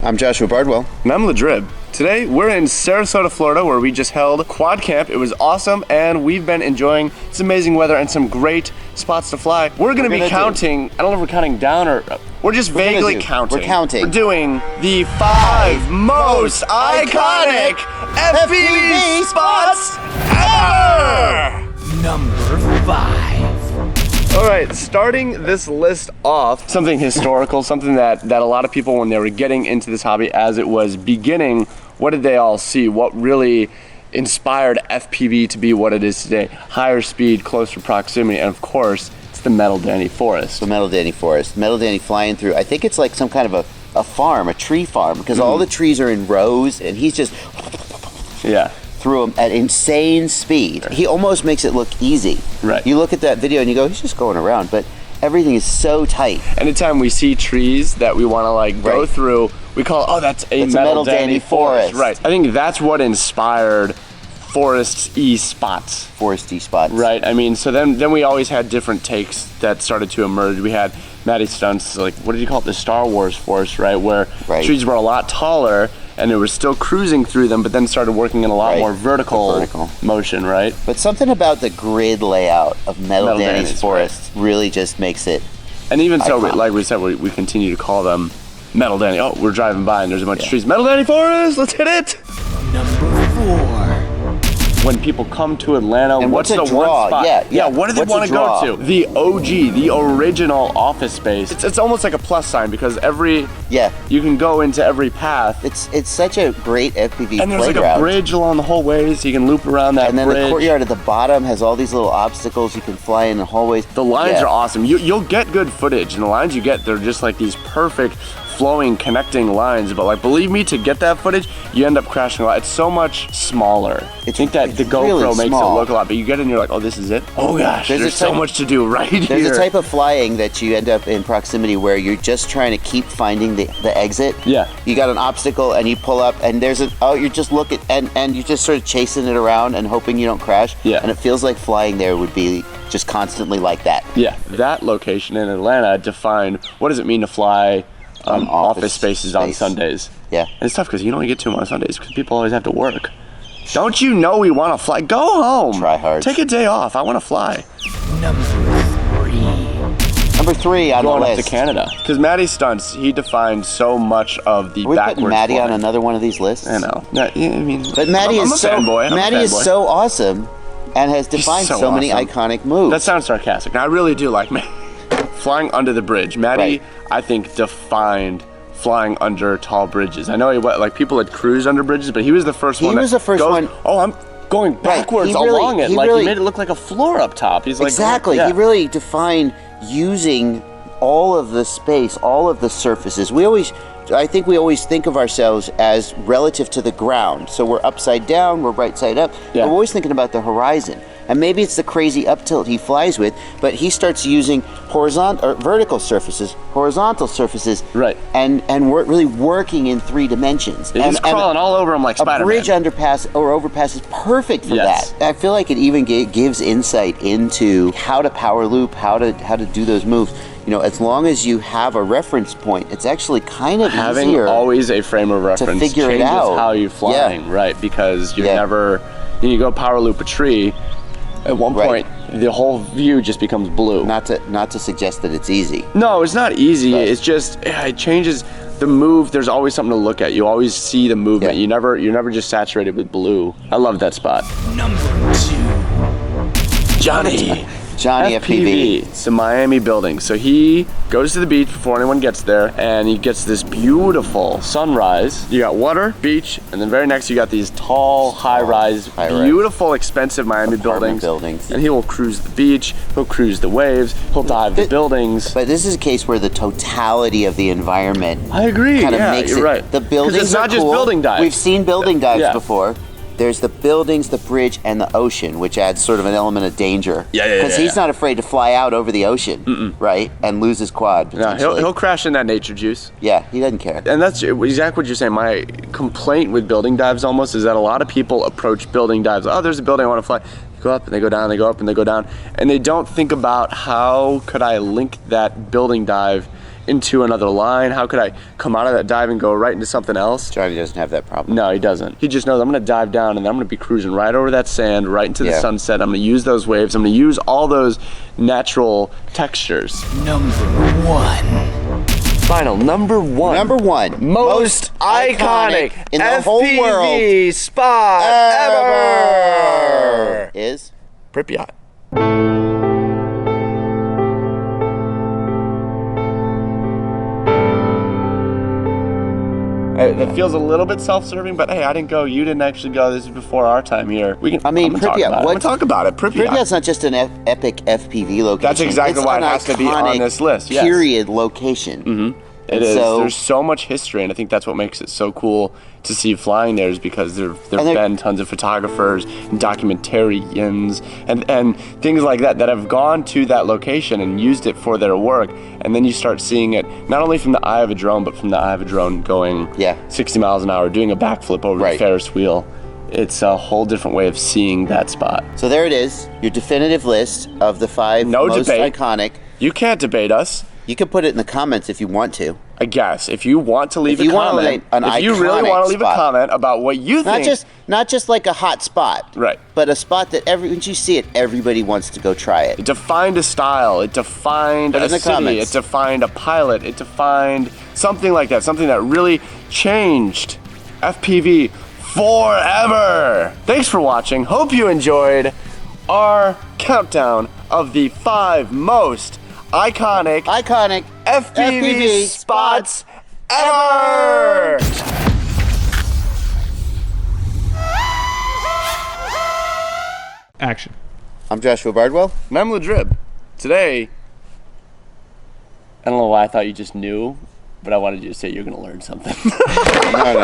I'm Joshua Bardwell. And I'm Drib. Today we're in Sarasota, Florida, where we just held quad camp. It was awesome, and we've been enjoying this amazing weather and some great spots to fly. We're gonna be counting, I don't know if we're counting down or we're just vaguely counting. We're counting. We're doing the 5 most iconic FPV spots ever! Number 5. All right, starting this list off, something historical, something that a lot of people, when they were getting into this hobby as it was beginning, what did they all see? What really inspired FPV to be what it is today? Higher speed, closer proximity, and of course, it's the MetallDanny Forest. The MetallDanny Forest. MetallDanny flying through, I think it's like some kind of a farm, a tree farm, because all the trees are in rows, and he's just through them at insane speed. He almost makes it look easy. Right. You look at that video and you go, he's just going around, but everything is so tight. Anytime we see trees that we want to like go through, we call it, oh, that's a MetallDanny Forest. Right. I think that's what inspired Forest-y spots. Forest-y spots. Right. I mean, so then we always had different takes that started to emerge. We had Matty Stuntz, like, what did you call it? The Star Wars Forest, right? Where trees were a lot taller and it was still cruising through them, but then started working in a lot more vertical motion, right? But something about the grid layout of MetallDanny's Forest really just makes it And even so, like we said, we continue to call them MetallDanny. Oh, we're driving by and there's a bunch of trees. MetallDanny Forest, let's hit it! Number 4. When people come to Atlanta, and what's the one spot? Yeah, what do they want to go to? The OG, the original office space. It's almost like a plus sign because you can go into every path. It's such a great FPV and there's playground. Like a bridge along the whole way, so you can loop around that bridge. And then the courtyard at the bottom has all these little obstacles you can fly in the hallways. The lines are awesome. You'll get good footage, and the lines you get, they're just like these perfect flowing connecting lines, but like believe me, to get that footage you end up crashing a lot. It's so much smaller. I think that the GoPro really makes it look a lot, but you get in and you're like, oh, this is it? Oh gosh, there's so much to do right here. There's a type of flying that you end up in proximity where you're just trying to keep finding the exit. Yeah. You got an obstacle and you pull up and there's you're just looking and you're just sort of chasing it around and hoping you don't crash. Yeah. And it feels like flying there would be just constantly like that. Yeah. That location in Atlanta defined what does it mean to fly office spaces on Sundays. Yeah. And it's tough because you don't get to them on Sundays because people always have to work. Don't you know we want to fly? Go home. Try hard. Take a day off. I want to fly. Number 3. Number 3 on the list. Going up to Canada. Because Matty Stuntz, he defined so much of the backwards putting Matty on another one of these lists? I know. Yeah, I mean, but Matty I'm a fanboy. Matty is so awesome and has defined so many iconic moves. That sounds sarcastic. Now, I really do like flying under the bridge. Matty, I think, defined flying under tall bridges. I know people had cruised under bridges, but he was the first one. He was the first one. Oh, I'm going backwards along it. He made it look like a floor up top. He's like, exactly. He really defined using all of the space, all of the surfaces. I think we always think of ourselves as relative to the ground. So we're upside down, we're right side up. Yeah. We're always thinking about the horizon. And maybe it's the crazy up tilt he flies with, but he starts using vertical surfaces, horizontal surfaces, and we're really working in 3 dimensions. He's crawling all over him like Spider-Man. A bridge underpass or overpass is perfect for that. I feel like it even gives insight into how to power loop, how to do those moves. You know, as long as you have a reference point, it's actually kind of having easier always a frame of reference to figure it out. How you're flying, right? Because you never, you go power loop a tree. At one point, the whole view just becomes blue. Not to suggest that it's easy. No, it's not easy. It's just it changes the move. There's always something to look at. You always see the movement. You're never just saturated with blue. I love that spot. Number 2. Johnny FPV. It's a Miami building. So he goes to the beach before anyone gets there, and he gets this beautiful sunrise. You got water, beach, and then very next you got these tall, high-rise, beautiful, expensive Miami buildings. And he will cruise the beach, he'll cruise the waves, he'll dive the buildings. But this is a case where the totality of the environment I agree. Kind of makes you're it. Right. The buildings it's not are just cool. building dives. We've seen building dives before. There's the buildings, the bridge, and the ocean, which adds sort of an element of danger. Because he's not afraid to fly out over the ocean, right? And lose his quad. No, he'll crash in that nature juice. Yeah, he doesn't care. And that's exactly what you're saying. My complaint with building dives almost is that a lot of people approach building dives. Oh, there's a building I want to fly. They go up and they go down, they go up and they go down. And they don't think about how could I link that building dive into another line? How could I come out of that dive and go right into something else? Johnny doesn't have that problem. No, he doesn't. He just knows I'm gonna dive down and then I'm gonna be cruising right over that sand, right into the sunset. I'm gonna use those waves. I'm gonna use all those natural textures. Number 1. Final, number one. Number one. Most iconic in the whole world FPV spot ever is Pripyat. It feels a little bit self-serving, but hey, I didn't go. You didn't actually go. This is before our time here. We can. I mean, Pripyat. I'm gonna talk about it. Pripyat's not just an epic FPV location. That's exactly it's why an it has to be on this list. Yes. Period location. Mm-hmm. It is. There's so much history, and I think that's what makes it so cool to see flying there, is because there've been tons of photographers and documentarians and things like that have gone to that location and used it for their work. And then you start seeing it not only from the eye of a drone, but from the eye of a drone going 60 miles an hour, doing a backflip over the Ferris wheel. It's a whole different way of seeing that spot. So there it is, your definitive list of the 5 most iconic. You can't debate us. You can put it in the comments if you want to. I guess if you want to leave a comment, if you really want to leave a comment about what you think, not just like a hot spot, right? But a spot that once you see it, everybody wants to go try it. It defined a style. It defined a city. It defined a pilot. It defined something like that. Something that really changed FPV forever. Thanks for watching. Hope you enjoyed our countdown of the 5 most iconic FPV spots ever! Action. I'm Joshua Bardwell. And I'm Drib. Today, I don't know why I thought you just knew, but I wanted you to say you're gonna learn something. No.